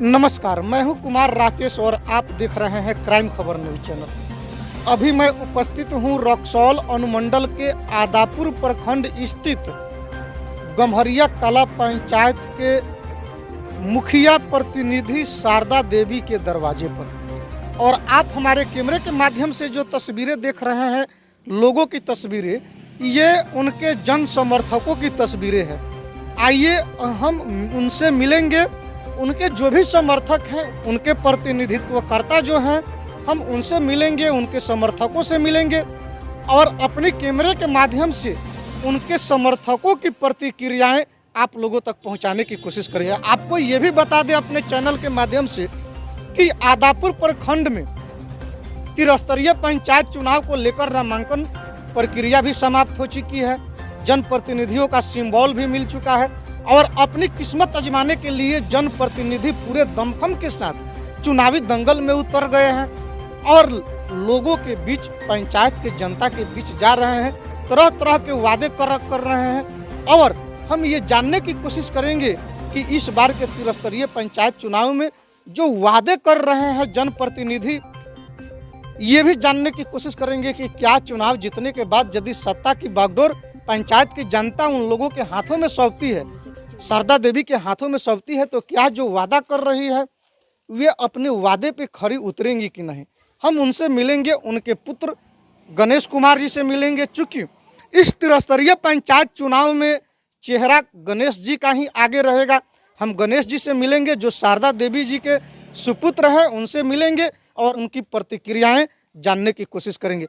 नमस्कार, मैं हूं कुमार राकेश और आप देख रहे हैं क्राइम खबर न्यूज चैनल। अभी मैं उपस्थित हूं रक्सौल अनुमंडल के आदापुर प्रखंड स्थित गम्हरिया कला पंचायत के मुखिया प्रतिनिधि शारदा देवी के दरवाजे पर। और आप हमारे कैमरे के माध्यम से जो तस्वीरें देख रहे हैं, लोगों की तस्वीरें, ये उनके जन समर्थकों की तस्वीरें हैं। आइए हम उनसे मिलेंगे, उनके जो भी समर्थक हैं, उनके प्रतिनिधित्वकर्ता जो हैं, हम उनसे मिलेंगे, उनके समर्थकों से मिलेंगे और अपने कैमरे के माध्यम से उनके समर्थकों की प्रतिक्रियाएं आप लोगों तक पहुंचाने की कोशिश करेंगे। आपको ये भी बता दें अपने चैनल के माध्यम से कि आदापुर प्रखंड में त्रिस्तरीय पंचायत चुनाव को लेकर नामांकन प्रक्रिया भी समाप्त हो चुकी है। जनप्रतिनिधियों का सिंबल भी मिल चुका है और अपनी किस्मत आजमाने के लिए जनप्रतिनिधि पूरे दमखम के साथ चुनावी दंगल में उतर गए हैं और लोगों के बीच, पंचायत के जनता के बीच जा रहे हैं, तरह तरह के वादे कर रहे हैं। और हम ये जानने की कोशिश करेंगे कि इस बार के त्रिस्तरीय पंचायत चुनाव में जो वादे कर रहे हैं जनप्रतिनिधि, ये भी जानने की कोशिश करेंगे कि क्या चुनाव जीतने के बाद यदि सत्ता की बागडोर पंचायत की जनता उन लोगों के हाथों में सौंपती है, शारदा देवी के हाथों में सौंपती है, तो क्या जो वादा कर रही है वे अपने वादे पे खरी उतरेंगी कि नहीं। हम उनसे मिलेंगे, उनके पुत्र गणेश कुमार जी से मिलेंगे। चूँकि इस त्रिस्तरीय पंचायत चुनाव में चेहरा गणेश जी का ही आगे रहेगा। हम गणेश जी से मिलेंगे जो शारदा देवी जी के सुपुत्र हैं, उनसे मिलेंगे और उनकी प्रतिक्रियाएं जानने की कोशिश करेंगे।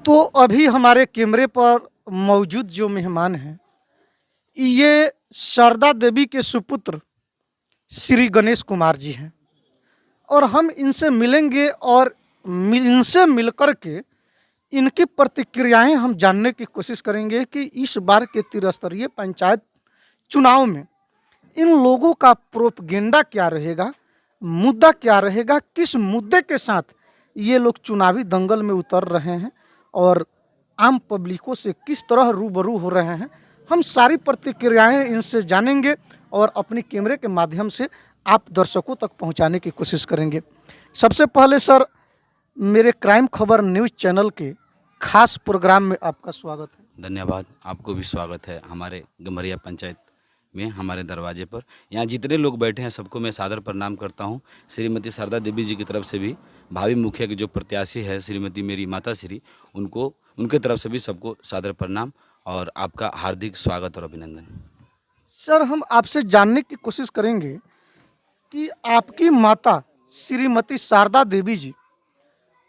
तो अभी हमारे कैमरे पर मौजूद जो मेहमान हैं, ये शारदा देवी के सुपुत्र श्री गणेश कुमार जी हैं और हम इनसे मिलेंगे और इनसे मिलकर के इनकी प्रतिक्रियाएं हम जानने की कोशिश करेंगे कि इस बार के त्रिस्तरीय पंचायत चुनाव में इन लोगों का प्रोपगेंडा क्या रहेगा, मुद्दा क्या रहेगा, किस मुद्दे के साथ ये लोग चुनावी दंगल में उतर रहे हैं और आम पब्लिकों से किस तरह रूबरू हो रहे हैं। हम सारी प्रतिक्रियाएं इनसे जानेंगे और अपने कैमरे के माध्यम से आप दर्शकों तक पहुंचाने की कोशिश करेंगे। सबसे पहले सर, मेरे क्राइम खबर न्यूज़ चैनल के खास प्रोग्राम में आपका स्वागत है। धन्यवाद, आपको भी स्वागत है हमारे गम्हरिया पंचायत में, हमारे दरवाजे पर। यहाँ जितने लोग बैठे हैं सबको मैं सादर प्रणाम करता हूँ। श्रीमती शारदा देवी जी की तरफ से भी, भावी मुखिया की जो प्रत्याशी है श्रीमती मेरी माता श्री, उनके तरफ से भी सबको सादर प्रणाम और आपका हार्दिक स्वागत और अभिनंदन। सर, हम आपसे जानने की कोशिश करेंगे कि आपकी माता श्रीमती शारदा देवी जी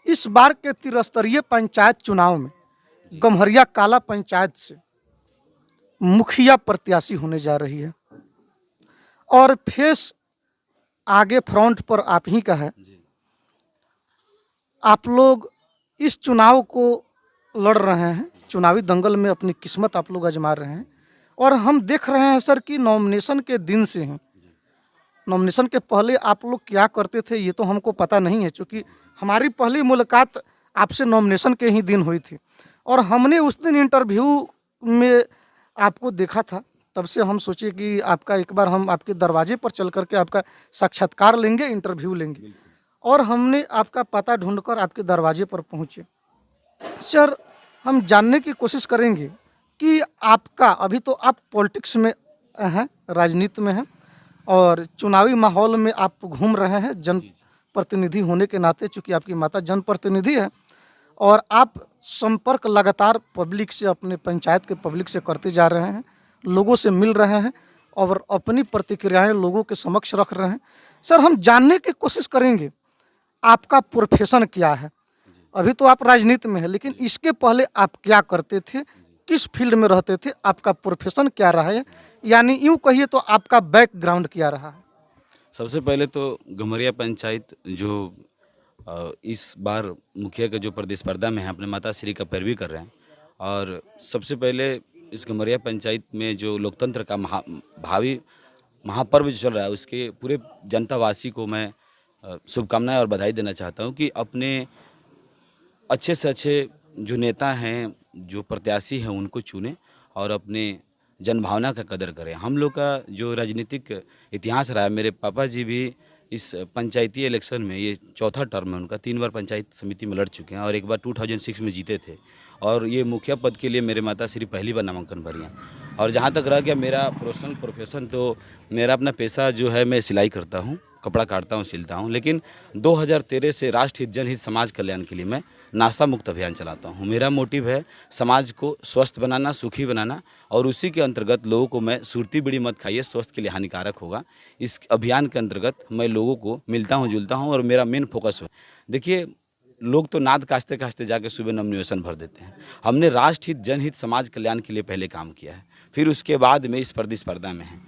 इस बार के त्रिस्तरीय पंचायत चुनाव में गम्हरिया कला पंचायत से मुखिया प्रत्याशी होने जा रही है और फेस आगे फ्रंट पर आप ही का है। आप लोग इस चुनाव को लड़ रहे हैं, चुनावी दंगल में अपनी किस्मत आप लोग आजमा रहे हैं और हम देख रहे हैं सर कि नॉमिनेशन के दिन से हैं। नॉमिनेशन के पहले आप लोग क्या करते थे ये तो हमको पता नहीं है, क्योंकि हमारी पहली मुलाकात आपसे नॉमिनेशन के ही दिन हुई थी और हमने उस दिन इंटरव्यू में आपको देखा था। तब से हम सोचे कि आपका एक बार हम आपके दरवाजे पर चल करके आपका साक्षात्कार लेंगे, इंटरव्यू लेंगे, और हमने आपका पता ढूंढकर आपके दरवाजे पर पहुँचे। सर, हम जानने की कोशिश करेंगे कि आपका, अभी तो आप पॉलिटिक्स में हैं, राजनीति में हैं और चुनावी माहौल में आप घूम रहे हैं जनप्रतिनिधि होने के नाते, चूँकि आपकी माता जनप्रतिनिधि है और आप संपर्क लगातार पब्लिक से, अपने पंचायत के पब्लिक से करते जा रहे हैं, लोगों से मिल रहे हैं और अपनी प्रतिक्रियाएं लोगों के समक्ष रख रहे हैं। सर, हम जानने की कोशिश करेंगे आपका प्रोफेशन क्या है। अभी तो आप राजनीति में हैं, लेकिन इसके पहले आप क्या करते थे, किस फील्ड में रहते थे, आपका प्रोफेशन क्या रहा है, यानी यूँ कहिए तो आपका बैकग्राउंड क्या रहा है। सबसे पहले तो गम्हरिया पंचायत जो इस बार मुखिया के जो प्रतिस्पर्धा में है, अपने माता श्री का पैरवी कर रहे हैं और सबसे पहले इस गम्हरिया पंचायत में जो लोकतंत्र का भावी महापर्व जो चल रहा है, उसके पूरे जनतावासी को मैं शुभकामनाएं और बधाई देना चाहता हूं कि अपने अच्छे से अच्छे जो नेता हैं, जो प्रत्याशी हैं, उनको चुने और अपने जनभावना का कदर करें। हम लोग का जो राजनीतिक इतिहास रहा है, मेरे पापा जी भी इस पंचायती इलेक्शन में ये चौथा टर्म है उनका, 3 बार पंचायत समिति में लड़ चुके हैं और एक बार 2006 में जीते थे और ये मुखिया पद के लिए मेरे माता श्री पहली बार नामांकन भरी हैं। और जहाँ तक रह गया मेरा प्रोफेशन, तो मेरा अपना पेशा जो है मैं सिलाई करता हूँ, कपड़ा काटता हूँ, सिलता हूँ। लेकिन 2013 से राष्ट्र हित जनहित समाज कल्याण के लिए मैं नाशा मुक्त अभियान चलाता हूँ। मेरा मोटिव है समाज को स्वस्थ बनाना, सुखी बनाना और उसी के अंतर्गत लोगों को मैं सुरती बीड़ी मत खाइए, स्वास्थ्य के लिए हानिकारक होगा। इस अभियान के अंतर्गत मैं लोगों को मिलता हूँ, जुलता हूँ और मेरा मेन फोकस है। देखिए, लोग तो नाद कास्ते कास्ते जाके सुबह नवनिवेशन भर देते हैं। हमने राष्ट्र हित जनहित समाज कल्याण के लिए पहले काम किया है, फिर उसके बाद में इस प्रतिस्पर्धा में है।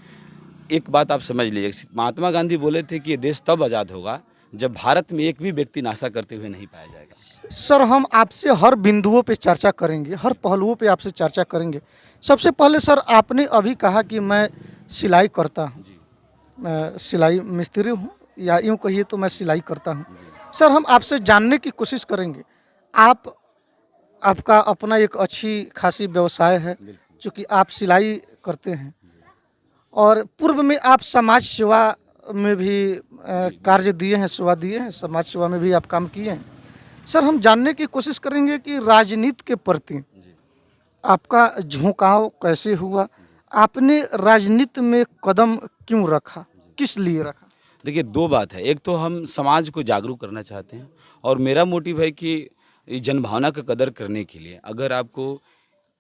एक बात आप समझ लीजिए, महात्मा गांधी बोले थे कि ये देश तब आज़ाद होगा जब भारत में एक भी व्यक्ति नाशा करते हुए नहीं पाया जाएगा। सर, हम आपसे हर बिंदुओं पे चर्चा करेंगे, हर पहलुओं पे आपसे चर्चा करेंगे। सबसे पहले सर, आपने अभी कहा कि मैं सिलाई करता हूँ, मैं सिलाई मिस्त्री हूँ या यूँ कहिए तो मैं सिलाई करता हूँ। सर, हम आपसे जानने की कोशिश करेंगे, आपका अपना एक अच्छी खासी व्यवसाय है, चूँकि आप सिलाई करते हैं और पूर्व में आप समाज सेवा में भी कार्य दिए हैं, सेवा दिए हैं, समाज सेवा में भी आप काम किए हैं। सर, हम जानने की कोशिश करेंगे कि राजनीति के प्रति आपका झुकाव कैसे हुआ, आपने राजनीति में कदम क्यों रखा, किस लिए रखा? देखिए, 2 बात है। एक तो हम समाज को जागरूक करना चाहते हैं और मेरा मोटिव है कि जनभावना का कदर करने के लिए अगर आपको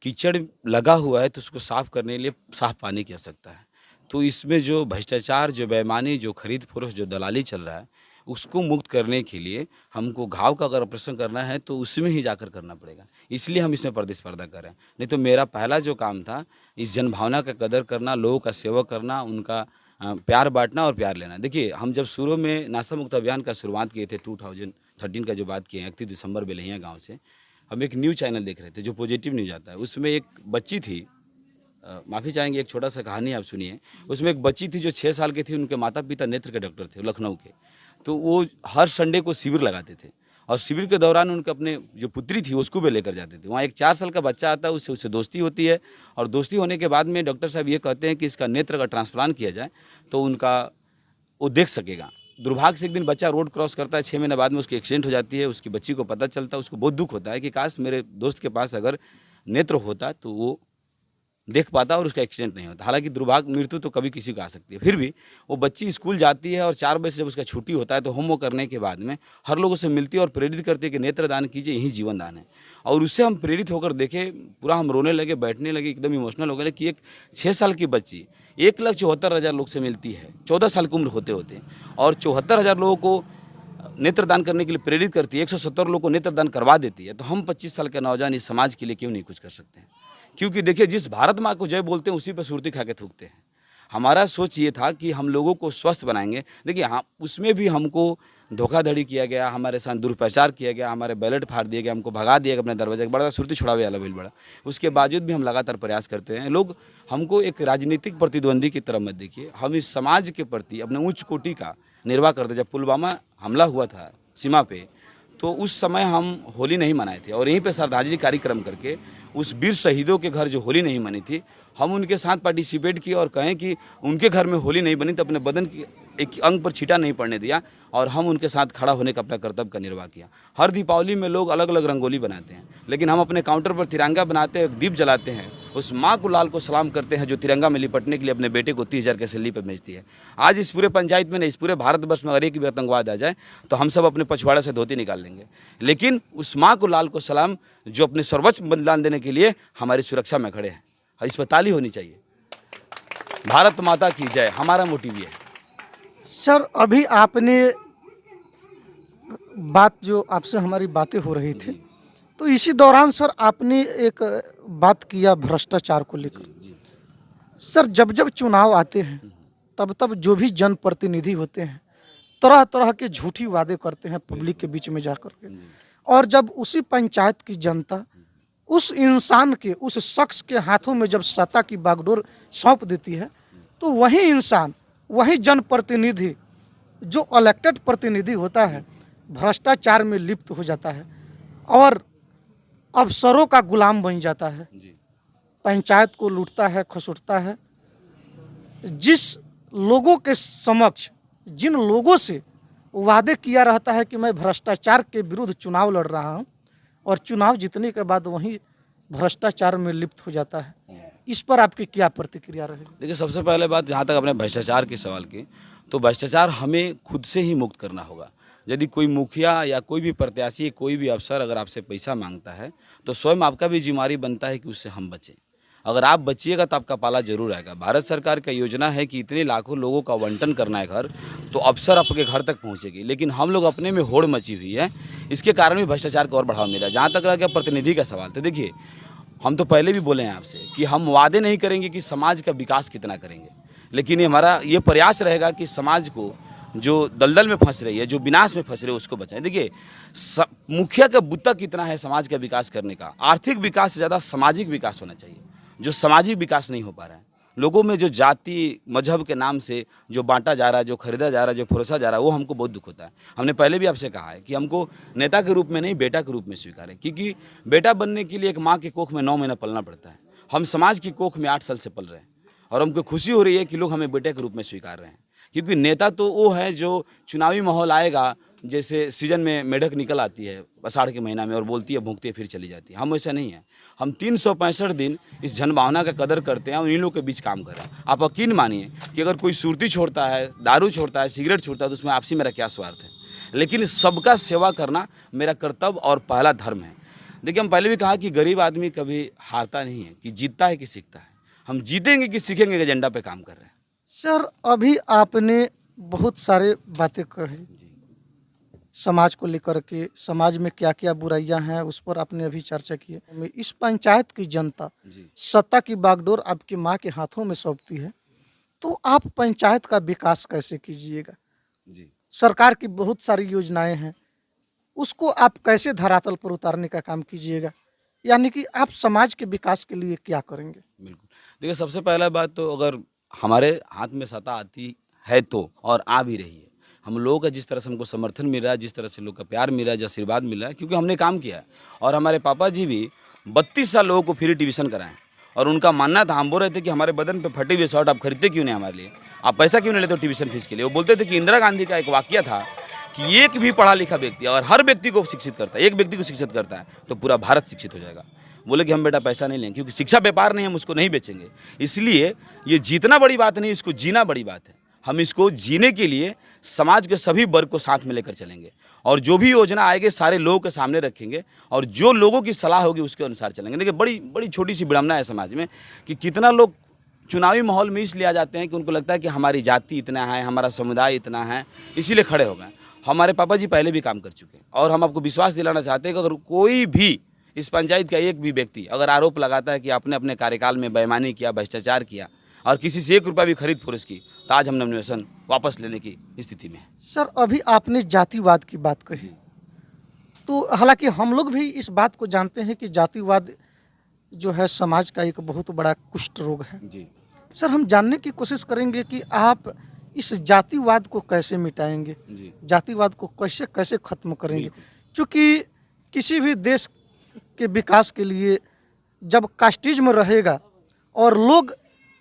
कीचड़ लगा हुआ है तो उसको साफ करने के लिए साफ पानी की आवश्यकता है। तो इसमें जो भ्रष्टाचार, जो बेईमानी, जो खरीद फरोख्त, जो दलाली चल रहा है, उसको मुक्त करने के लिए हमको घाव का अगर ऑपरेशन करना है तो उसमें ही जाकर करना पड़ेगा। इसलिए हम इसमें प्रतिस्पर्धा कर रहे हैं। नहीं तो मेरा पहला जो काम था इस जनभावना का कदर करना, लोगों का सेवा करना, उनका प्यार बांटना और प्यार लेना। देखिए, हम जब शुरू में नाशा मुक्त अभियान का शुरुआत किए थे 2013 का जो बात किए हैं, 31 दिसंबर बेलहिया गाँव से, हम एक न्यूज़ चैनल देख रहे थे जो पॉजिटिव न्यूज़ आता है। उसमें एक बच्ची थी, माफ़ी चाहेंगे, एक छोटा सा कहानी आप सुनिए। उसमें एक बच्ची थी जो 6 साल की थी, उनके माता पिता नेत्र के डॉक्टर थे लखनऊ के। तो वो हर संडे को शिविर लगाते थे और शिविर के दौरान उनके अपने जो पुत्री थी उसको भी लेकर जाते थे। वहाँ एक 4 साल का बच्चा आता है, उससे दोस्ती होती है और दोस्ती होने के बाद में डॉक्टर साहब ये कहते हैं कि इसका नेत्र का ट्रांसप्लांट किया जाए तो वो देख सकेगा। दुर्भाग्य से एक दिन बच्चा रोड क्रॉस करता है, 6 महीने बाद में उसकी एक्सीडेंट हो जाती है। उसकी बच्ची को पता चलता है, उसको बहुत दुख होता है कि काश मेरे दोस्त के पास अगर नेत्र होता तो वो देख पाता और उसका एक्सीडेंट नहीं होता। हालांकि दुर्भाग्य, मृत्यु तो कभी किसी को आ सकती है। फिर भी वो बच्ची स्कूल जाती है और 4 बजे से जब उसका छुट्टी होता है तो होमवर्क करने के बाद में हर लोगों से मिलती है और प्रेरित करती है कि नेत्र दान कीजिए, यही जीवन दान है। और उससे हम प्रेरित होकर देखे, पूरा हम रोने लगे, बैठने लगे, एकदम इमोशनल हो गए कि एक 6 साल की बच्ची 1,74,000 लोग से मिलती है 14 साल की उम्र होते होते और 74,000 लोगों को नेत्रदान करने के लिए प्रेरित करती है, 170 लोगों को नेत्रदान करवा देती है। तो हम 25 साल के नौजवान इस समाज के लिए क्यों नहीं कुछ कर सकते हैं? क्योंकि देखिए, जिस भारत माँ को जय बोलते हैं उसी पर सुरती खा के थूकते हैं। हमारा सोच ये था कि हम लोगों को स्वस्थ बनाएंगे। देखिए, हाँ, उसमें भी हमको धोखाधड़ी किया गया, हमारे साथ दुष्प्रचार किया गया, हमारे बैलेट फाड़ दिए गए, हमको भगा दिया गया अपने दरवाजे, बड़ा सुरती छुड़ावे वाला बिल बड़ा। उसके बावजूद भी हम लगातार प्रयास करते हैं। लोग हमको एक राजनीतिक प्रतिद्वंदी की तरह मत देखिए, हम इस समाज के प्रति अपने उच्च कोटि का निर्वाह करते। जब पुलवामा हमला हुआ था सीमा पे, तो उस समय हम होली नहीं मनाए थे और यहीं पे श्रद्धांजलि कार्यक्रम करके उस वीर शहीदों के घर जो होली नहीं मनी थी, हम उनके साथ पार्टिसिपेट किए और कहें कि उनके घर में होली नहीं बनी तो अपने बदन की एक अंग पर छींटा नहीं पड़ने दिया और हम उनके साथ खड़ा होने का अपना कर्तव्य का निर्वाह किया। हर दीपावली में लोग अलग अलग रंगोली बनाते हैं, लेकिन हम अपने काउंटर पर तिरंगा बनाते हैं, दीप जलाते हैं, उस माँ को लाल को सलाम करते हैं जो तिरंगा में लिपटने के लिए अपने बेटे को 30,000 के सैलरी पर भेजती है। आज इस पूरे पंचायत में नहीं, इस पूरे भारतवर्ष में अगर एक भी आतंकवाद आ जाए तो हम सब अपने पछवाड़े से धोती निकाल लेंगे, लेकिन उस माँ को लाल को सलाम जो अपने सर्वोच्च बलिदान देने के लिए हमारी सुरक्षा में खड़े हैं। इस पर ताली होनी चाहिए। भारत माता की जय, हमारा मोटिव ये है। सर, अभी आपने बात जो आपसे हमारी बातें हो रही थी, तो इसी दौरान सर आपने एक बात किया भ्रष्टाचार को लेकर। सर, जब जब चुनाव आते हैं तब तब जो भी जनप्रतिनिधि होते हैं तरह तरह के झूठी वादे करते हैं पब्लिक के बीच में जाकर के, और जब उसी पंचायत की जनता उस इंसान के, उस शख्स के हाथों में जब सत्ता की बागडोर सौंप देती है तो वही इंसान, वही जनप्रतिनिधि जो इलेक्टेड प्रतिनिधि होता है भ्रष्टाचार में लिप्त हो जाता है और अफसरों का गुलाम बन जाता है, पंचायत को लूटता है, खसोटता है। जिस लोगों के समक्ष जिन लोगों से वादे किया रहता है कि मैं भ्रष्टाचार के विरुद्ध चुनाव लड़ रहा हूं और चुनाव जीतने के बाद वहीं भ्रष्टाचार में लिप्त हो जाता है, इस पर आपकी क्या प्रतिक्रिया रहेगी? देखिए, सबसे पहले बात जहाँ तक अपने भ्रष्टाचार के सवाल की, तो भ्रष्टाचार हमें खुद से ही मुक्त करना होगा। यदि कोई मुखिया या कोई भी प्रत्याशी, कोई भी अफसर अगर आपसे पैसा मांगता है तो स्वयं आपका भी जिम्मेदारी बनता है कि उससे हम बचें। अगर आप बचिएगा तो आपका पाला जरूर आएगा। भारत सरकार का योजना है कि इतने लाखों लोगों का आवंटन करना है घर, तो अफसर आपके घर तक पहुंचेगी, लेकिन हम लोग अपने में होड़ मची हुई है, इसके कारण भी भ्रष्टाचार को और बढ़ावा मिला। जहाँ तक रहा प्रतिनिधि का सवाल, तो देखिए, हम तो पहले भी बोले हैं आपसे कि हम वादे नहीं करेंगे कि समाज का विकास कितना करेंगे, लेकिन हमारा ये प्रयास रहेगा कि समाज को जो दलदल में फंस रही है, जो विनाश में फंस रही है, उसको बचाएं। देखिए, मुखिया का बुत्ता कितना है समाज का विकास करने का? आर्थिक विकास से ज़्यादा सामाजिक विकास होना चाहिए, जो सामाजिक विकास नहीं हो पा रहा है। लोगों में जो जाति मजहब के नाम से जो बांटा जा रहा है, जो खरीदा जा रहा है, जो परोसा जा रहा है, वो हमको बहुत दुख होता है। हमने पहले भी आपसे कहा है कि हमको नेता के रूप में नहीं, बेटा के रूप में स्वीकारें, क्योंकि बेटा बनने के लिए एक माँ के कोख में 9 महीना पलना पड़ता है। हम समाज की कोख में 8 साल से पल रहे हैं और हमको खुशी हो रही है कि लोग हमें बेटे के रूप में स्वीकार रहे हैं, क्योंकि नेता तो वो है जो चुनावी माहौल आएगा, जैसे सीजन में मेढक निकल आती है आषाढ़ के महीना में और बोलती है, भूंकती है, फिर चली जाती है। हम ऐसा नहीं है। हम 365 दिन इस जनभावना का कदर करते हैं और इन लोगों के बीच काम कर रहे हैं। आप यकीन मानिए कि अगर कोई सुरती छोड़ता है, दारू छोड़ता है, सिगरेट छोड़ता है, तो उसमें आपसी मेरा क्या स्वार्थ है, लेकिन सबका सेवा करना मेरा कर्तव्य और पहला धर्म है। देखिए, हम पहले भी कहा कि गरीब आदमी कभी हारता नहीं है, कि जीतता है कि सीखता है। हम जीतेंगे कि सीखेंगे के एजेंडा पे काम कर रहे हैं। सर, अभी आपने बहुत सारे बातें कही समाज को लेकर के, समाज में क्या क्या बुराइयां हैं उस पर आपने अभी चर्चा की है। इस पंचायत की जनता सत्ता की बागडोर आपकी माँ के हाथों में सौंपती है, तो आप पंचायत का विकास कैसे कीजिएगा? सरकार की बहुत सारी योजनाएं हैं, उसको आप कैसे धरातल पर उतारने का काम कीजिएगा? यानी कि आप समाज के विकास के लिए क्या करेंगे? बिल्कुल, देखिए, सबसे पहला बात तो अगर हमारे हाथ में सत्ता आती है तो, और आ भी रही है, हम लोगों का जिस तरह से हमको समर्थन मिल रहा है, जिस तरह से लोग का प्यार मिल रहा है, जो आशीर्वाद मिल रहा है, क्योंकि हमने काम किया है। और हमारे पापा जी भी 32 साल लोगों को फ्री ट्यूशन कराएं, और उनका मानना था, हम बोल रहे थे कि हमारे बदन पे फटे हुए शर्ट आप खरीदते क्यों नहीं हमारे लिए, आप पैसा क्यों नहीं लेते हो ट्यूशन फीस के लिए? वो बोलते थे कि इंदिरा गांधी का एक वाक्य था कि एक भी पढ़ा लिखा व्यक्ति अगर हर व्यक्ति को शिक्षित करता है, एक व्यक्ति को शिक्षित करता है, तो पूरा भारत शिक्षित हो जाएगा। बोले कि हम बेटा पैसा नहीं लेंगे, क्योंकि शिक्षा व्यापार नहीं, हम उसको नहीं बेचेंगे। इसलिए ये जीतना बड़ी बात नहीं, इसको जीना बड़ी बात है। हम इसको जीने के लिए समाज के सभी वर्ग को साथ में लेकर चलेंगे, और जो भी योजना आएगी सारे लोगों के सामने रखेंगे, और जो लोगों की सलाह होगी उसके अनुसार चलेंगे। देखिए, बड़ी बड़ी छोटी सी विडंबना है समाज में कि कितना लोग चुनावी माहौल में इसलिए आ जाते हैं कि उनको लगता है कि हमारी जाति इतना है, हमारा समुदाय इतना है, इसीलिए खड़े हो गए। हमारे पापा जी पहले भी काम कर चुके हैं, और हम आपको विश्वास दिलाना चाहते हैं कि अगर कोई भी इस पंचायत का एक भी व्यक्ति अगर आरोप लगाता है कि आपने अपने कार्यकाल में बेईमानी किया, भ्रष्टाचार किया, और किसी से 1 रुपया भी खरीद फरोश की, तो आज हम नवनिवेशन वापस लेने की स्थिति में है। सर, अभी आपने जातिवाद की बात कही, तो हालांकि हम लोग भी इस बात को जानते हैं कि जातिवाद जो है समाज का एक बहुत बड़ा कुष्ठ रोग है जी। सर, हम जानने की कोशिश करेंगे कि आप इस जातिवाद को कैसे मिटाएंगे, जातिवाद को कैसे कैसे खत्म करेंगे, क्योंकि किसी भी देश के विकास के लिए जब कास्टिज्म रहेगा और लोग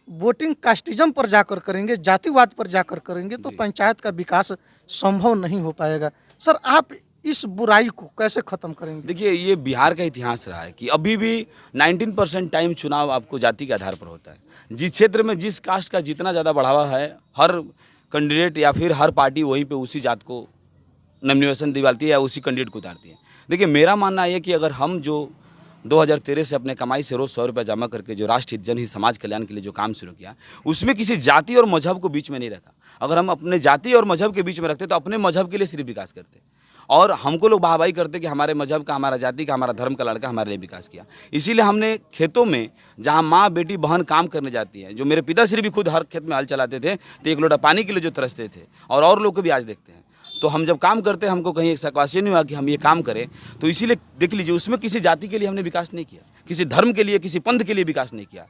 वोटिंग कास्टिज्म पर जाकर करेंगे, जातिवाद पर जाकर करेंगे, तो पंचायत का विकास संभव नहीं हो पाएगा। सर, आप इस बुराई को कैसे खत्म करेंगे? देखिए, ये बिहार का इतिहास रहा है कि अभी भी 19% टाइम चुनाव आपको जाति के आधार पर होता है। जिस क्षेत्र में जिस कास्ट का जितना ज़्यादा बढ़ावा है, हर कैंडिडेट या फिर हर पार्टी वहीं पे उसी जात को नॉमिनेशन दिलवाती है या उसी कैंडिडेट को उतारती है। देखिए, मेरा मानना है कि अगर हम जो 2013 से अपने कमाई से रोज़ 100 रुपये जमा करके जो राष्ट्र हित, जनहित, समाज कल्याण के लिए जो काम शुरू किया, उसमें किसी जाति और मजहब को बीच में नहीं रखा। अगर हम अपने जाति और मजहब के बीच में रखते तो अपने मजहब के लिए सिर्फ विकास करते, और हमको लोग वाहवाही करते कि हमारे मजहब का, हमारा जाति का, हमारा धर्म का लड़का हमारे लिए विकास किया। इसीलिए हमने खेतों में जहाँ माँ बेटी बहन काम करने जाती है, जो मेरे पिताश्री भी खुद हर खेत में हल चलाते थे, तो 1 लोटा पानी के लिए जो तरसते थे, और लोग को भी आज देखते हैं। तो हम जब काम करते हैं, हमको कहीं एक सकवासी नहीं हुआ कि हम ये काम करें, तो इसीलिए देख लीजिए, उसमें किसी जाति के लिए हमने विकास नहीं किया, किसी धर्म के लिए, किसी पंथ के लिए विकास नहीं किया।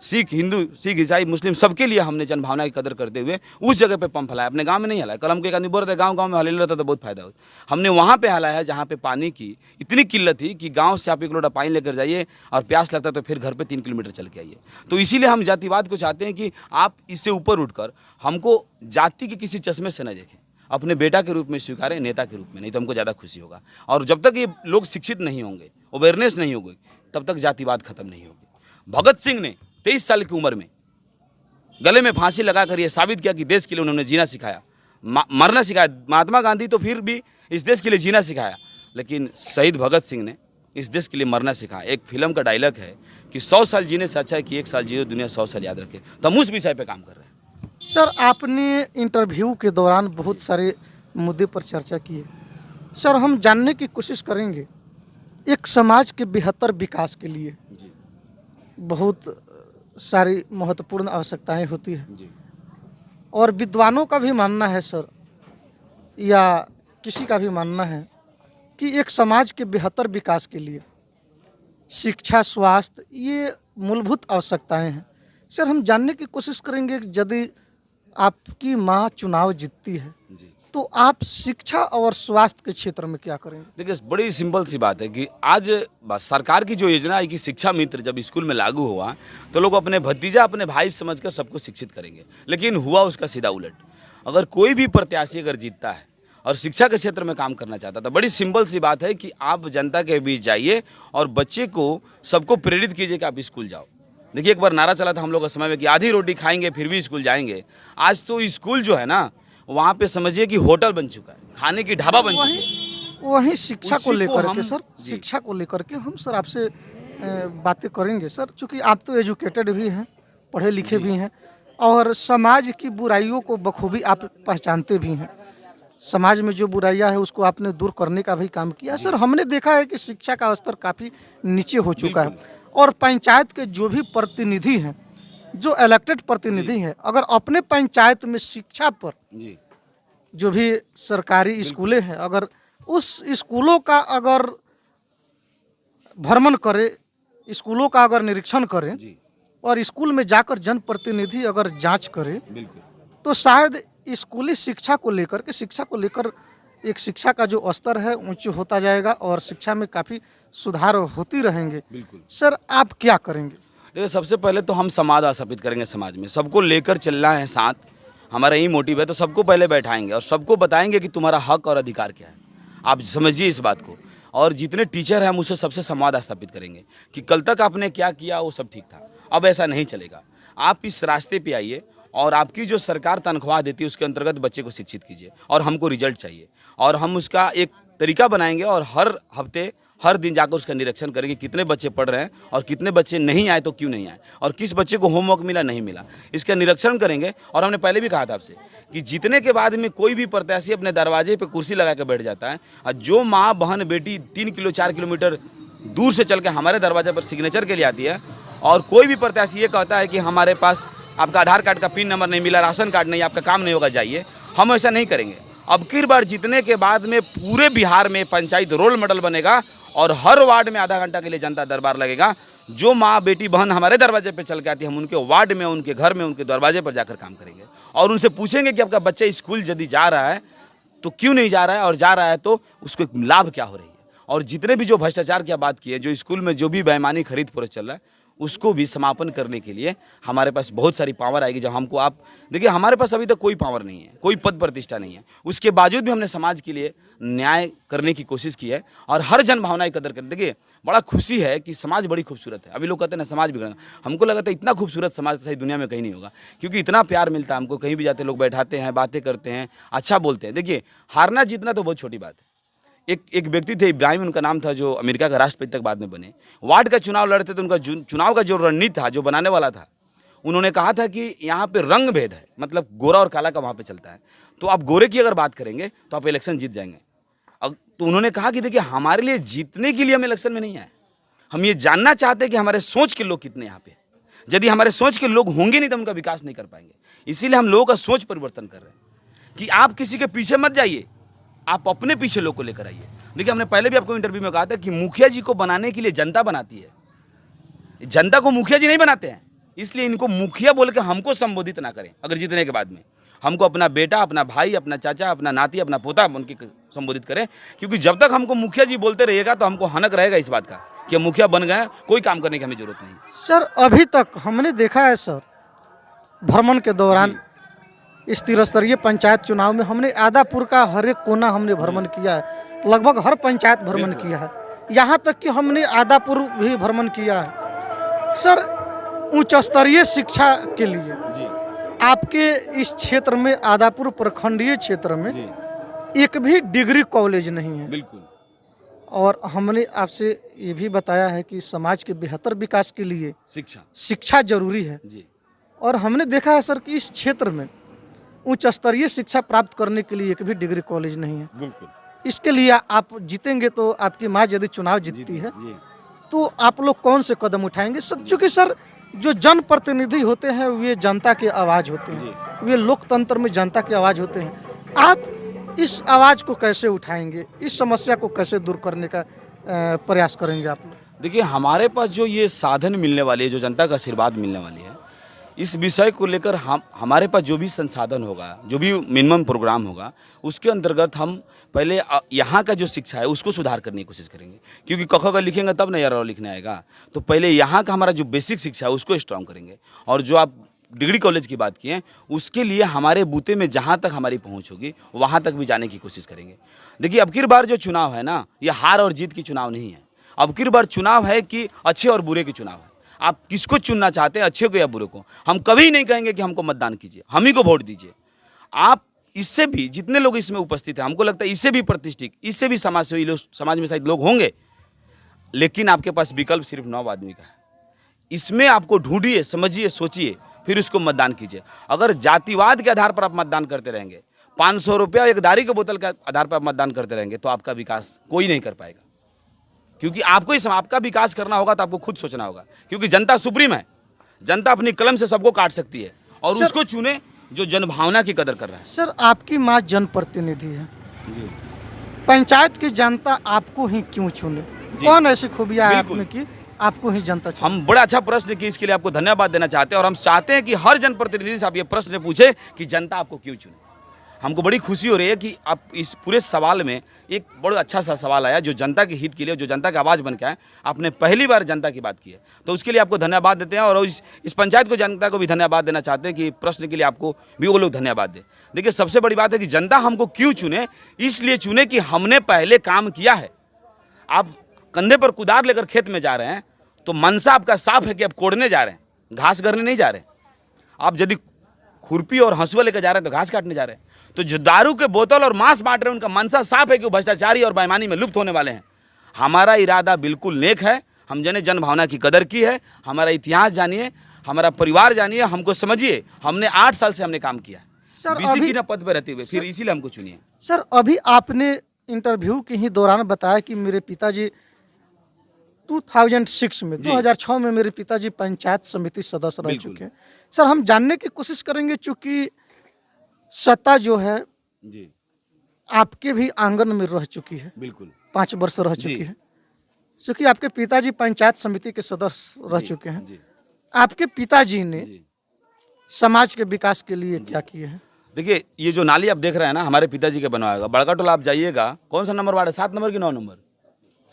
सिख, हिंदू, सिख, ईसाई, मुस्लिम सबके लिए हमने जन भावना की कदर करते हुए उस जगह पे पंप हलाया। अपने गांव में नहीं हलाया। कल हमको एक आदमी बोल रहे थे गांव में हले रहता तो बहुत फायदा होता। हमने वहाँ पे हलाया है जहाँ पे पानी की इतनी किल्लत थी कि गांव से आप 1 लोटा पानी लेकर जाइए और प्यास लगता तो फिर घर पे 3 किलोमीटर चल के आइए। तो इसीलिए हम जातिवाद को चाहते हैं कि आप इससे ऊपर उठकर हमको जाति के किसी चश्मे से न देखें, अपने बेटा के रूप में स्वीकारें, नेता के रूप में, नहीं तो हमको ज़्यादा खुशी होगा। और जब तक ये लोग शिक्षित नहीं होंगे, अवेयरनेस नहीं होगी, तब तक जातिवाद खत्म नहीं होगी। भगत सिंह ने 23 साल की उम्र में गले में फांसी लगाकर ये साबित किया कि देश के लिए उन्होंने जीना सिखाया, मरना सिखाया। महात्मा गांधी तो फिर भी इस देश के लिए जीना सिखाया, लेकिन शहीद भगत सिंह ने इस देश के लिए मरना सिखाया। एक फिल्म का डायलॉग है कि 100 साल जीने से अच्छा है कि 1 साल जियो, दुनिया 100 साल याद रखे। तो हम उस विषय पे काम कर रहे हैं। सर, आपने इंटरव्यू के दौरान बहुत सारे मुद्दे पर चर्चा की है। सर, हम जानने की कोशिश करेंगे, एक समाज के बेहतर विकास के लिए जी बहुत सारी महत्वपूर्ण आवश्यकताएं होती है जी और विद्वानों का भी मानना है सर, या किसी का भी मानना है कि एक समाज के बेहतर विकास के लिए शिक्षा, स्वास्थ्य, ये मूलभूत आवश्यकताएं हैं। सर, हम जानने की कोशिश करेंगे कि यदि आपकी माँ चुनाव जीतती है जी। तो आप शिक्षा और स्वास्थ्य के क्षेत्र में क्या करेंगे? देखिए, बड़ी सिंपल सी बात है कि आज सरकार की जो योजना है कि शिक्षा मित्र जब स्कूल में लागू हुआ तो लोग अपने भतीजा, अपने भाई समझकर सबको शिक्षित करेंगे, लेकिन हुआ उसका सीधा उलट। अगर कोई भी प्रत्याशी अगर जीतता है और शिक्षा के क्षेत्र में काम करना चाहता, तो बड़ी सिंपल सी बात है कि आप जनता के बीच जाइए और बच्चे को, सबको प्रेरित कीजिए कि आप स्कूल जाओ। देखिए, एक बार नारा चला था हम लोग के समय में कि आधी रोटी खाएंगे फिर भी स्कूल जाएंगे। आज तो स्कूल जो है ना, वहाँ पे समझिए कि होटल बन चुका है, खाने की ढाबा बन चुकी है। वहीं शिक्षा को उसी को लेकर हम- के सर, जी। शिक्षा को लेकर के हम सर आपसे बातें करेंगे सर, क्योंकि आप तो एजुकेटेड भी हैं, पढ़े लिखे भी हैं और समाज की बुराइयों को बखूबी आप पहचानते भी हैं। समाज में जो बुराइयां है उसको आपने दूर करने का भी काम किया। सर, हमने देखा है कि शिक्षा का स्तर काफ़ी नीचे हो चुका है और पंचायत के जो भी प्रतिनिधि हैं, जो इलेक्टेड प्रतिनिधि हैं, अगर अपने पंचायत में शिक्षा पर जी जो भी सरकारी स्कूलें हैं, अगर उस स्कूलों का अगर भ्रमण करें, स्कूलों का अगर निरीक्षण करें जी और स्कूल में जाकर जनप्रतिनिधि अगर जांच करें, बिल्कुल। तो शायद स्कूली शिक्षा को लेकर एक शिक्षा का जो स्तर है ऊंचे होता जाएगा और शिक्षा में काफ़ी सुधार होती रहेंगे। बिल्कुल। सर, आप क्या करेंगे? देखिए, सबसे पहले तो हम संवाद स्थापित करेंगे समाज में, सबको लेकर चलना है साथ, हमारा यही मोटिव है। तो सबको पहले बैठाएंगे और सबको बताएंगे कि तुम्हारा हक और अधिकार क्या है, आप समझिए इस बात को। और जितने टीचर हैं हम उससे सबसे संवाद स्थापित करेंगे कि कल तक आपने क्या किया वो सब ठीक था, अब ऐसा नहीं चलेगा। आप इस रास्ते पे आइए और आपकी जो सरकार तनख्वाह देती है उसके अंतर्गत बच्चे को शिक्षित कीजिए और हमको रिजल्ट चाहिए और हम उसका एक तरीका बनाएंगे और हर हफ्ते, हर दिन जाकर उसका निरीक्षण करेंगे कितने बच्चे पढ़ रहे हैं और कितने बच्चे नहीं आए तो क्यों नहीं आए और किस बच्चे को होमवर्क मिला, नहीं मिला, इसका निरीक्षण करेंगे। और हमने पहले भी कहा था आपसे कि जीतने के बाद में कोई भी प्रत्याशी अपने दरवाजे पे कुर्सी लगा के बैठ जाता है और जो माँ, बहन, बेटी 3 किलो 4 किलोमीटर दूर से चल के हमारे दरवाजे पर सिग्नेचर के लिए आती है और कोई भी प्रत्याशी ये कहता है कि हमारे पास आपका आधार कार्ड का पिन नंबर नहीं मिला, राशन कार्ड नहीं, आपका काम नहीं होगा, जाइए, हम ऐसा नहीं करेंगे। अब की बार जीतने के बाद में पूरे बिहार में पंचायत रोल मॉडल बनेगा और हर वार्ड में आधा घंटा के लिए जनता दरबार लगेगा। जो माँ, बेटी, बहन हमारे दरवाजे पर चल के आती है, हम उनके वार्ड में, उनके घर में, उनके दरवाजे पर जाकर काम करेंगे और उनसे पूछेंगे कि आपका बच्चा स्कूल यदि जा रहा है तो क्यों नहीं जा रहा है और जा रहा है तो उसको लाभ क्या हो रही है। और जितने भी जो भ्रष्टाचार की बात की है, जो स्कूल में जो भी बेईमानी खरीद फरोख्त चल रहा है, उसको भी समापन करने के लिए हमारे पास बहुत सारी पावर आएगी। जब हमको, आप देखिए, हमारे पास अभी तक कोई पावर नहीं है, कोई पद प्रतिष्ठा नहीं है, उसके बावजूद भी हमने समाज के लिए न्याय करने की कोशिश की है और हर जन भावना की कदर करते। देखिए, बड़ा खुशी है कि समाज बड़ी खूबसूरत है। अभी लोग कहते हैं ना समाज बिगड़ा, हमको लगा था इतना खूबसूरत समाज सही दुनिया में कहीं नहीं होगा, क्योंकि इतना प्यार मिलता है हमको। कहीं भी जाते लोग बैठाते हैं, बातें करते हैं, अच्छा बोलते हैं। देखिए, हारना जीतना तो बहुत छोटी बात है। एक व्यक्ति थे, इब्राहिम उनका नाम था, जो अमेरिका का राष्ट्रपति तक बाद में बने। वार्ड का चुनाव लड़ते थे, उनका चुनाव का जो रणनीति था, जो बनाने वाला था, उन्होंने कहा था कि यहाँ पे रंग भेद है, मतलब गोरा और काला का वहाँ पे चलता है, तो आप गोरे की अगर बात करेंगे तो आप इलेक्शन जीत जाएंगे। अब तो उन्होंने कहा कि देखिए, हमारे लिए जीतने के लिए हम इलेक्शन में नहीं आए, हम ये जानना चाहते हैं कि हमारे सोच के लोग कितने यहाँ पे। यदि हमारे सोच के लोग होंगे नहीं तो उनका विकास नहीं कर पाएंगे। इसीलिए हम लोगों का सोच परिवर्तन कर रहे हैं कि आप किसी के पीछे मत जाइए, आप अपने पीछे लोग को लेकर आइए। देखिए, हमने पहले भी आपको इंटरव्यू में कहा था कि मुखिया जी को बनाने के लिए जनता बनाती है, जनता को मुखिया जी नहीं बनाते हैं। इसलिए इनको मुखिया बोल के हमको संबोधित ना करें। अगर जीतने के बाद में हमको अपना बेटा, अपना भाई, अपना चाचा, अपना नाती, अपना पोता उनकी संबोधित करें, क्योंकि जब तक हमको मुखिया जी बोलते रहिएगा तो हमको हनक रहेगा इस बात का कि हम मुखिया बन गए, कोई काम करने की हमें जरूरत नहीं। सर अभी तक हमने देखा है सर, भ्रमण के दौरान इस त्रिस्तरीय पंचायत चुनाव में हमने आदापुर का हर एक कोना हमने भ्रमण किया है, लगभग हर पंचायत भ्रमण किया है, यहाँ तक कि हमने आदापुर भी भ्रमण किया है। सर उच्च स्तरीय शिक्षा के लिए जी आपके इस क्षेत्र में, आदापुर प्रखंडीय क्षेत्र में जी एक भी डिग्री कॉलेज नहीं है। बिल्कुल। और हमने आपसे ये भी बताया है कि समाज के बेहतर विकास के लिए शिक्षा जरूरी है। जी। और हमने देखा है सर कि इस क्षेत्र में उच्च स्तरीय शिक्षा प्राप्त करने के लिए एक भी डिग्री कॉलेज नहीं है। बिल्कुल। इसके लिए आप जीतेंगे तो आपकी माँ यदि चुनाव जीतती है तो आप लोग कौन से कदम उठाएंगे सर? चूँकि सर जो जनप्रतिनिधि होते हैं वे जनता की आवाज़ होते हैं, वे लोकतंत्र में जनता की आवाज़ होते हैं। आप इस आवाज़ को कैसे उठाएंगे, इस समस्या को कैसे दूर करने का प्रयास करेंगे आप लोग? देखिए, हमारे पास जो ये साधन मिलने वाली है, जो जनता का आशीर्वाद मिलने वाली है, इस विषय को लेकर हमारे पास जो भी संसाधन होगा, जो भी मिनिमम प्रोग्राम होगा, उसके अंतर्गत हम पहले यहाँ का जो शिक्षा है उसको सुधार करने की कोशिश करेंगे, क्योंकि क ख ग लिखेंगे तब ना यार लिखने आएगा। तो पहले यहाँ का हमारा जो बेसिक शिक्षा है उसको स्ट्रॉन्ग करेंगे। और जो आप डिग्री कॉलेज की बात किए, उसके लिए हमारे बूते में जहाँ तक हमारी पहुँच होगी वहाँ तक भी जाने की कोशिश करेंगे। देखिए, अब की बार जो चुनाव है ना, ये हार और जीत की चुनाव नहीं है। अब की बार चुनाव है कि अच्छे और बुरे की चुनाव है। आप किसको चुनना चाहते हैं, अच्छे को या बुरे को? हम कभी नहीं कहेंगे कि हमको मतदान कीजिए, हम ही को वोट दीजिए। आप इससे भी जितने लोग इसमें उपस्थित हैं, हमको लगता है इससे भी प्रतिष्ठित, इससे भी समाजसेवी लोग, समाज में शायद लोग होंगे, लेकिन आपके पास विकल्प सिर्फ 9 आदमी का है। इसमें आपको ढूंढिए, समझिए, सोचिए, फिर उसको मतदान कीजिए। अगर जातिवाद के आधार पर आप मतदान करते रहेंगे, 500 रुपया एक दारू की बोतल के आधार पर आप मतदान करते रहेंगे, तो आपका विकास कोई नहीं कर पाएगा। क्योंकि आपको इस आपका विकास करना होगा तो आपको खुद सोचना होगा, क्योंकि जनता सुप्रीम है। जनता अपनी कलम से सबको काट सकती है, और उसको चुने जो जनभावना की कदर कर रहा है। सर आपकी माँ जनप्रतिनिधि है जी। पंचायत की जनता आपको ही क्यों चुने? कौन ऐसी खूबियां है आप में कि आपको ही जनता चुने? हम बड़ा अच्छा प्रश्न किया, इसके लिए आपको धन्यवाद देना चाहते हैं। और हम चाहते हैं कि हर जनप्रतिनिधि से आप ये प्रश्न पूछे कि जनता आपको क्यों चुने। हमको बड़ी खुशी हो रही है कि आप इस पूरे सवाल में एक बड़ा अच्छा सा सवाल आया जो जनता के हित के लिए, जो जनता की आवाज़ बन के आए। आपने पहली बार जनता की बात की है, तो उसके लिए आपको धन्यवाद देते हैं। और इस पंचायत को, जनता को भी धन्यवाद देना चाहते हैं कि प्रश्न के लिए आपको भी वो लोग धन्यवाद दें। देखिए, सबसे बड़ी बात है कि जनता हमको क्यों चुने, इसलिए चुने कि हमने पहले काम किया है। आप कंधे पर कुदार लेकर खेत में जा रहे हैं तो मनसा आपका साफ है कि आप कोड़ने जा रहे हैं, घास करने नहीं जा रहे। आप यदि खुरपी और हंसुआ लेकर जा रहे हैं तो घास काटने जा रहे हैं। तो जो दारू के बोतल और मांस बांट रहे हैं, उनका मनसा साफ है कि वो भ्रष्टाचारी और बेईमानी में लुप्त होने वाले हैं। हमारा इरादा बिल्कुल नेक है। हम जन भावना की कदर की है। हमारा इतिहास जानिए, हमारा परिवार जानिए, हमको समझिए। हमने 8 साल से हमने काम किया सर, बीसी की ना पद पर रहते हुए, फिर इसीलिए हमको चुनिए। सर अभी आपने इंटरव्यू के ही दौरान बताया कि मेरे पिताजी 2006 में 2006 में मेरे पिताजी पंचायत समिति सदस्य रह चुके हैं। सर हम जानने की कोशिश करेंगे, चूंकि सत्ता जो है जी आपके भी आंगन में रह चुकी है, बिल्कुल 5 वर्ष रह चुकी है, क्योंकि आपके पिताजी पंचायत समिति के सदस्य रह चुके हैं। आपके पिताजी ने समाज के विकास के लिए क्या किए हैं? देखिए, ये जो नाली आप देख रहे हैं ना, हमारे पिताजी के बनवाएगा। बड़का टोला आप जाइएगा, कौन सा नंबर वार्ड है, 7 नंबर कि 9 नंबर?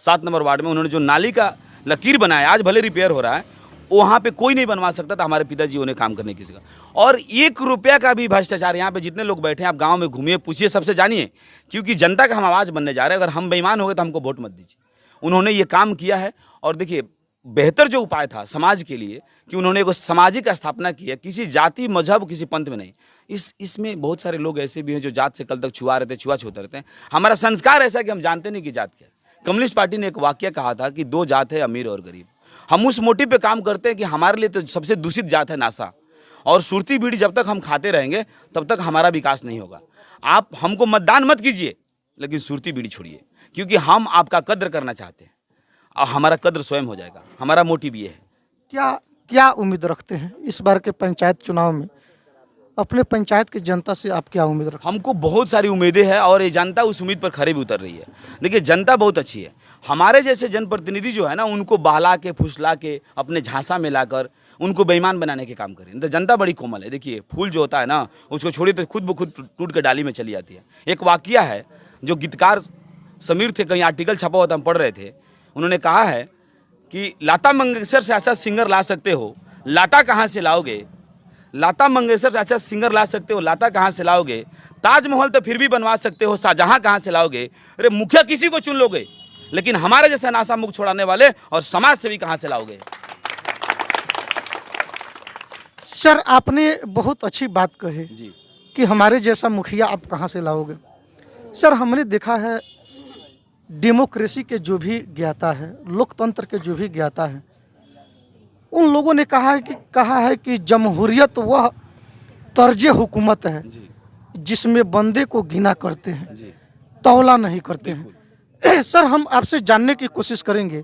7 नंबर वार्ड में उन्होंने जो नाली का लकीर बनाया, आज भले रिपेयर हो रहा है, वहाँ पे कोई नहीं बनवा सकता था। हमारे पिताजी ने काम करने की जगह, और 1 रुपया का भी भ्रष्टाचार, यहाँ पे जितने लोग बैठे हैं, आप गांव में घूमिए, पूछिए, सबसे जानिए, क्योंकि जनता का हम आवाज़ बनने जा रहे हैं। अगर हम बेईमान हो गए तो हमको वोट मत दीजिए। उन्होंने ये काम किया है। और देखिए, बेहतर जो उपाय था समाज के लिए कि उन्होंने एक सामाजिक स्थापना की है, किसी जाति, मजहब, किसी पंथ में नहीं। इसमें बहुत सारे लोग ऐसे भी हैं जो जात से कल तक छुआ रहते, छुआछूत रहते हैं। हमारा संस्कार ऐसा है कि हम जानते नहीं कि जात क्या है। कम्युनिस्ट पार्टी ने एक वाक्य कहा था कि 2 जात है, अमीर और गरीब। हम उस मोटिव पे काम करते हैं कि हमारे लिए तो सबसे दूषित जात है नासा, और सुरती बीड़ी जब तक हम खाते रहेंगे तब तक हमारा विकास नहीं होगा। आप हमको मतदान मत कीजिए, लेकिन सुरती बीड़ी छोड़िए, क्योंकि हम आपका कद्र करना चाहते हैं और हमारा कद्र स्वयं हो जाएगा। हमारा मोटिव ये है। क्या उम्मीद रखते हैं इस बार के पंचायत चुनाव में? अपने पंचायत की जनता से आप क्या उम्मीद रखते हैं? हमको बहुत सारी उम्मीदें हैं, और ये जनता उस उम्मीद पर खरे भी उतर रही है। देखिए, जनता बहुत अच्छी है। हमारे जैसे जनप्रतिनिधि जो है ना, उनको बहला के, फुसला के, अपने झांसा में लाकर उनको बेईमान बनाने के काम करें। तो जनता बड़ी कोमल है। देखिए फूल जो होता है ना, उसको छोड़िए तो खुद ब खुद टूट के डाली में चली जाती है। एक वाकया है, जो गीतकार समीर थे, कहीं आर्टिकल छपा हुआ था, हम पढ़ रहे थे। उन्होंने कहा है कि लता मंगेशकर से ऐसा सिंगर ला सकते हो, लाटा कहाँ से लाओगे? लता मंगेशकर से ऐसा सिंगर ला सकते हो, लाटा कहाँ से लाओगे? ताजमहल तो फिर भी बनवा सकते हो, शाहजहां कहाँ से लाओगे? अरे मुखिया किसी को चुन लोगे, लेकिन हमारे जैसा नासा मुख छुड़ाने वाले और समाज सेवी कहाँ से लाओगे? सर आपने बहुत अच्छी बात कही जी कि हमारे जैसा मुखिया आप कहाँ से लाओगे। सर हमने देखा है डेमोक्रेसी के जो भी ज्ञाता है, लोकतंत्र के जो भी ज्ञाता है, उन लोगों ने कहा है कि जमहूरियत वह तर्ज हुकूमत है जी जिसमें बंदे को गिना करते हैं, जी तौला नहीं करते हैं। सर हम आपसे जानने की कोशिश करेंगे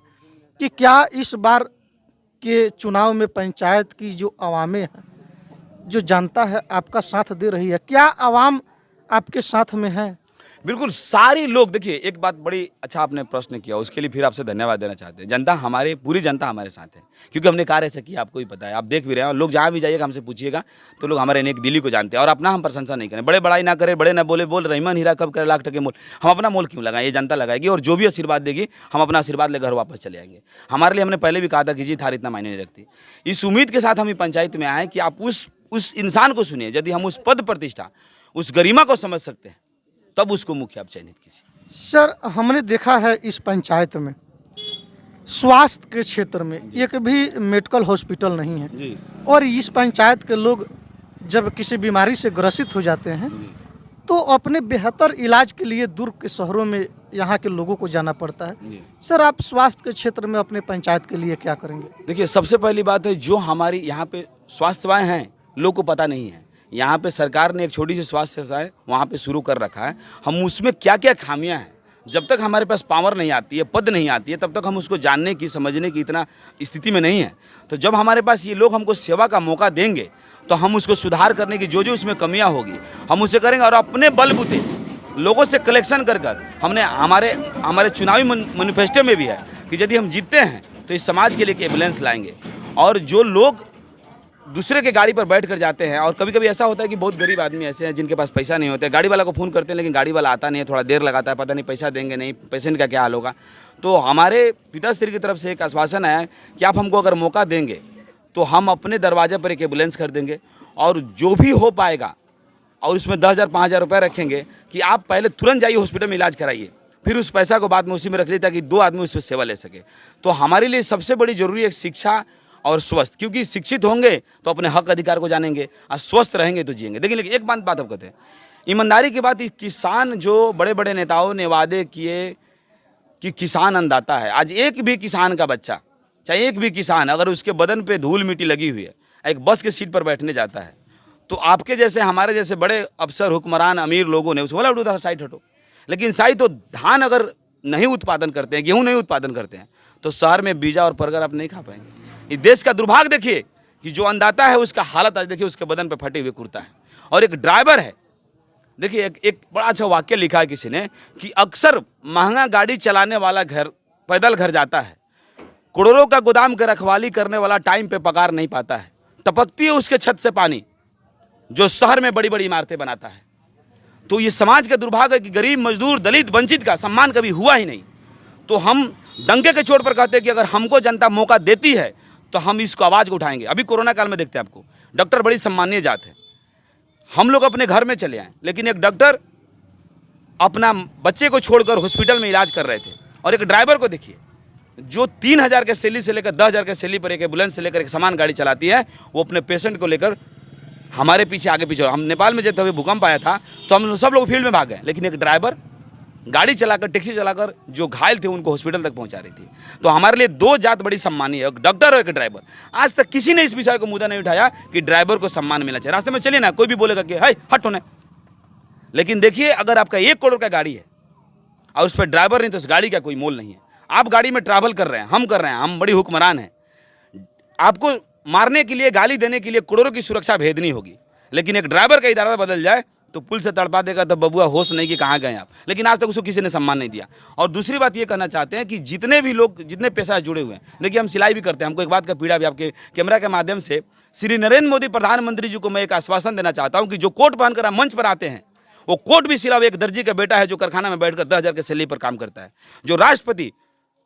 कि क्या इस बार के चुनाव में पंचायत की जो अवामें हैं, जो जनता है, आपका साथ दे रही है? क्या आवाम आपके साथ में है? बिल्कुल सारी लोग। देखिए एक बात बड़ी अच्छा आपने प्रश्न किया, उसके लिए फिर आपसे धन्यवाद देना चाहते हैं। जनता हमारे, पूरी जनता हमारे साथ है, क्योंकि हमने कार्य ऐसा किया, आपको भी पता है, आप देख भी रहे हैं। और लोग जहाँ भी जाइएगा हमसे पूछिएगा तो लोग हमारे नेक दिली को जानते हैं। और अपना हम प्रशंसा नहीं करें, बड़े बड़ाई ना करें, बड़े ना बोले, बोल रहीमन हीरा कब करे लाख टके मोल। हम अपना मोल क्यों लगाएं? ये जनता लगाएगी, और जो भी आशीर्वाद देगी हम अपना आशीर्वाद लेकर वापस चले आएंगे। हमारे लिए हमने पहले भी कहा था कि जीत हार इतना मायने नहीं रखती। इस उम्मीद के साथ हम ये पंचायत में आए कि आप उस इंसान को सुनिए, यदि हम उस पद प्रतिष्ठा, उस गरिमा को समझ सकते हैं, तब उसको मुखिया आप चयनित कीजिए। सर हमने देखा है इस पंचायत में स्वास्थ्य के क्षेत्र में एक भी मेडिकल हॉस्पिटल नहीं है, जी और इस पंचायत के लोग जब किसी बीमारी से ग्रसित हो जाते हैं तो अपने बेहतर इलाज के लिए दूर के शहरों में यहाँ के लोगों को जाना पड़ता है। जी। सर आप स्वास्थ्य के क्षेत्र में अपने पंचायत के लिए क्या करेंगे? देखिए सबसे पहली बात है, जो हमारी यहाँ पे स्वास्थ्य सेवाएं हैं लोग को पता नहीं है। यहाँ पे सरकार ने एक छोटी सी स्वास्थ्य सेवाएं वहाँ पे शुरू कर रखा है। हम उसमें क्या क्या खामियां हैं, जब तक हमारे पास पावर नहीं आती है, पद नहीं आती है, तब तक हम उसको जानने की, समझने की इतना स्थिति में नहीं है। तो जब हमारे पास ये लोग हमको सेवा का मौका देंगे तो हम उसको सुधार करने की जो उसमें कमियां होगी हम उसे करेंगे। और अपने बलबूते लोगों से कलेक्शन कर हमने हमारे चुनावी मैनिफेस्टो में भी है कि यदि हम जीतते हैं तो इस समाज के लिए एक एम्बुलेंस लाएंगे। और जो लोग दूसरे के गाड़ी पर बैठ कर जाते हैं, और कभी कभी ऐसा होता है कि बहुत गरीब आदमी ऐसे हैं जिनके पास पैसा नहीं होता है, गाड़ी वाला को फ़ोन करते हैं लेकिन गाड़ी वाला आता नहीं है, थोड़ा देर लगाता है, पता नहीं पैसा देंगे नहीं, पेशेंट का क्या हाल होगा। तो हमारे पिताश्री की तरफ से एक आश्वासन है कि आप हमको अगर मौका देंगे तो हम अपने दरवाजे पर एक एम्बुलेंस कर देंगे, और जो भी हो पाएगा और उसमें 10,000 5,000 रुपये रखेंगे कि आप पहले तुरंत जाइए हॉस्पिटल में इलाज कराइए, फिर उस पैसा को बाद में उसी में रख लीजिए ताकि 2 आदमी उस पर सेवा ले सके। तो हमारे लिए सबसे बड़ी जरूरी है शिक्षा और स्वस्थ, क्योंकि शिक्षित होंगे तो अपने हक अधिकार को जानेंगे, और स्वस्थ रहेंगे तो जिएंगे। लेकिन एक बात आप कहते हैं, ईमानदारी की बात, किसान जो बड़े बड़े नेताओं ने वादे किए कि किसान अन्नदाता है, आज एक भी किसान का बच्चा, चाहे एक भी किसान, अगर उसके बदन पे धूल मिट्टी लगी हुई है, एक बस के सीट पर बैठने जाता है, तो आपके जैसे, हमारे जैसे बड़े अफसर, हुक्मरान, अमीर लोगों ने उसको बोला उधर साइड हटो। लेकिन साइड तो धान अगर नहीं उत्पादन करते हैं, गेहूँ नहीं उत्पादन करते हैं, तो शहर में बीजा और परगर आप नहीं खा पाएंगे। इस देश का दुर्भाग्य देखिए कि जो अन्नदाता है उसका हालत आज देखिए, उसके बदन पे फटे हुए कुर्ता है। और एक ड्राइवर है, देखिए एक बड़ा अच्छा वाक्य लिखा है किसी ने कि अक्सर महंगा गाड़ी चलाने वाला पैदल घर जाता है, करोड़ों का गोदाम का रखवाली करने वाला टाइम पे पगार नहीं पाता है, टपकती है उसके छत से पानी जो शहर में बड़ी बड़ी इमारतें बनाता है। तो ये समाज का दुर्भाग्य है कि गरीब, मजदूर, दलित, वंचित का सम्मान कभी हुआ ही नहीं। तो हम डंके के चोट पर कहते हैं कि अगर हमको जनता मौका देती है तो हम इसको आवाज़ को उठाएंगे। अभी कोरोना काल में देखते हैं आपको, डॉक्टर बड़ी सम्मानीय जात है, हम लोग अपने घर में चले आए, लेकिन एक डॉक्टर अपना बच्चे को छोड़कर हॉस्पिटल में इलाज कर रहे थे। और एक ड्राइवर को देखिए जो 3,000 के सैलरी से लेकर 10,000 के सैलरी पर एक एम्बुलेंस से लेकर एक सामान गाड़ी चलाती है, वो अपने पेशेंट को लेकर हमारे पीछे आगे पीछे। हम नेपाल में जब तभी भूकंप आया था तो हम सब लोग फील्ड में भाग गए, लेकिन एक ड्राइवर गाड़ी चलाकर, टैक्सी चलाकर जो घायल थे उनको हॉस्पिटल तक पहुंचा रही थी। तो हमारे लिए 2 जात बड़ी सम्मानीय है, एक डॉक्टर और एक ड्राइवर। आज तक किसी ने इस विषय को मुद्दा नहीं उठाया कि ड्राइवर को सम्मान मिलना चाहिए। रास्ते में चलिए ना, कोई भी बोलेगा कि है हट होने, लेकिन देखिए अगर आपका 1 करोड़ का गाड़ी है और उस पर ड्राइवर नहीं तो उस गाड़ी का कोई मोल नहीं है। आप गाड़ी में ट्रैवल कर रहे हैं, हम कर रहे हैं, हम बड़ी हुक्मरान हैं, आपको मारने के लिए, गाली देने के लिए करोड़ों की सुरक्षा भेजनी होगी, लेकिन एक ड्राइवर का इरादा बदल जाए तो पुल से तड़पा देगा तो बबुआ होश नहीं कि कहाँ गए आप, लेकिन आज तक उसको किसी ने सम्मान नहीं दिया। और दूसरी बात ये कहना चाहते हैं कि जितने भी लोग जितने पेशा जुड़े हुए हैं, देखिए हम सिलाई भी करते हैं, हमको एक बात का पीड़ा भी आपके कैमरा के माध्यम से श्री नरेंद्र मोदी प्रधानमंत्री जी को मैं एक आश्वासन देना चाहता हूँ कि जो कोट पहनकर आप मंच पर आते हैं वो कोट भी सिला हुआ एक दर्जी का बेटा है जो कारखाना में बैठकर 10,000 के सैलरी पर काम करता है। जो राष्ट्रपति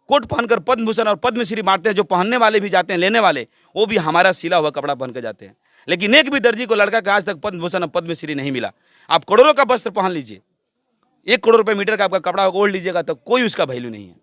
कोट पहनकर पद्म भूषण और पद्मश्री मारते हैं, जो पहनने वाले भी जाते हैं लेने वाले, वो भी हमारा सिला हुआ कपड़ा पहन के जाते हैं। लेकिन एक भी दर्जी को लड़का का आज तक पद्म भूषण और पद्मश्री नहीं मिला। आप करोड़ों का वस्त्र पहन लीजिए, 1 करोड़ रुपये मीटर का आपका कपड़ा ओढ़ लीजिएगा तो कोई उसका वैल्यू नहीं है।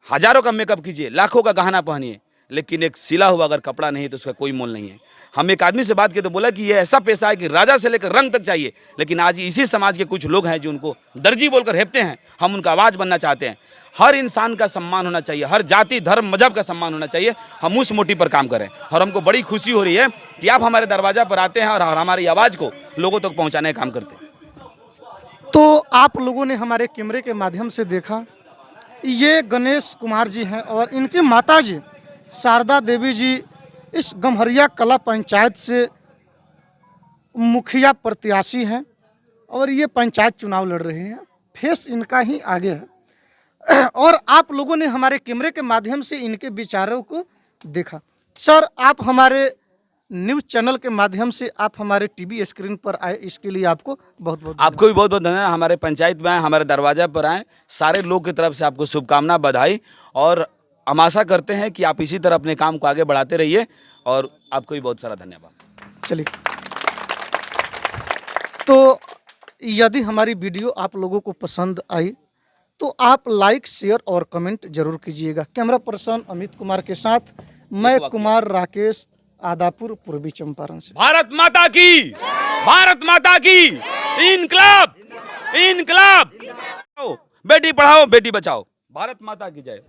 हजारों का मेकअप कीजिए, लाखों का गहना पहनिए, लेकिन एक सिला हुआ अगर कपड़ा नहीं है तो उसका कोई मोल नहीं है। हम एक आदमी से बात किए तो बोला कि ये ऐसा पेशा है कि राजा से लेकर रंग तक चाहिए, लेकिन आज इसी समाज के कुछ लोग हैं जो उनको दर्जी बोलकर हेपते हैं। हम उनका आवाज़ बनना चाहते हैं। हर इंसान का सम्मान होना चाहिए, हर जाति धर्म मजहब का सम्मान होना चाहिए। हम उस मोटिव पर काम करें और हमको बड़ी खुशी हो रही है कि आप हमारे दरवाजा पर आते हैं और हमारी आवाज़ को लोगों तक पहुँचाने का काम करते हैं। तो आप लोगों ने हमारे कैमरे के माध्यम से देखा, ये गणेश कुमार जी हैं और इनकी माता जी शारदा देवी जी इस गम्हरिया कला पंचायत से मुखिया प्रत्याशी हैं और ये पंचायत चुनाव लड़ रहे हैं। फेस इनका ही आगे है और आप लोगों ने हमारे कैमरे के माध्यम से इनके विचारों को देखा। सर, आप हमारे न्यूज़ चैनल के माध्यम से आप हमारे टीवी स्क्रीन पर आए, इसके लिए आपको बहुत बहुत आपको भी बहुत बहुत धन्यवाद। हमारे पंचायत में आए, हमारे दरवाजा पर आए, सारे लोग की तरफ से आपको शुभकामना, बधाई, और हम आशा करते हैं कि आप इसी तरह अपने काम को आगे बढ़ाते रहिए और आपको भी बहुत सारा धन्यवाद। चलिए, तो यदि हमारी वीडियो आप लोगों को पसंद आई तो आप लाइक, शेयर और कमेंट जरूर कीजिएगा। कैमरा पर्सन अमित कुमार के साथ मैं कुमार राकेश, आदापुर, पूर्वी चंपारण से। भारत माता की, भारत माता की, इनकलाब, इनकलाब, बेटी पढ़ाओ बेटी बचाओ, भारत माता की जय।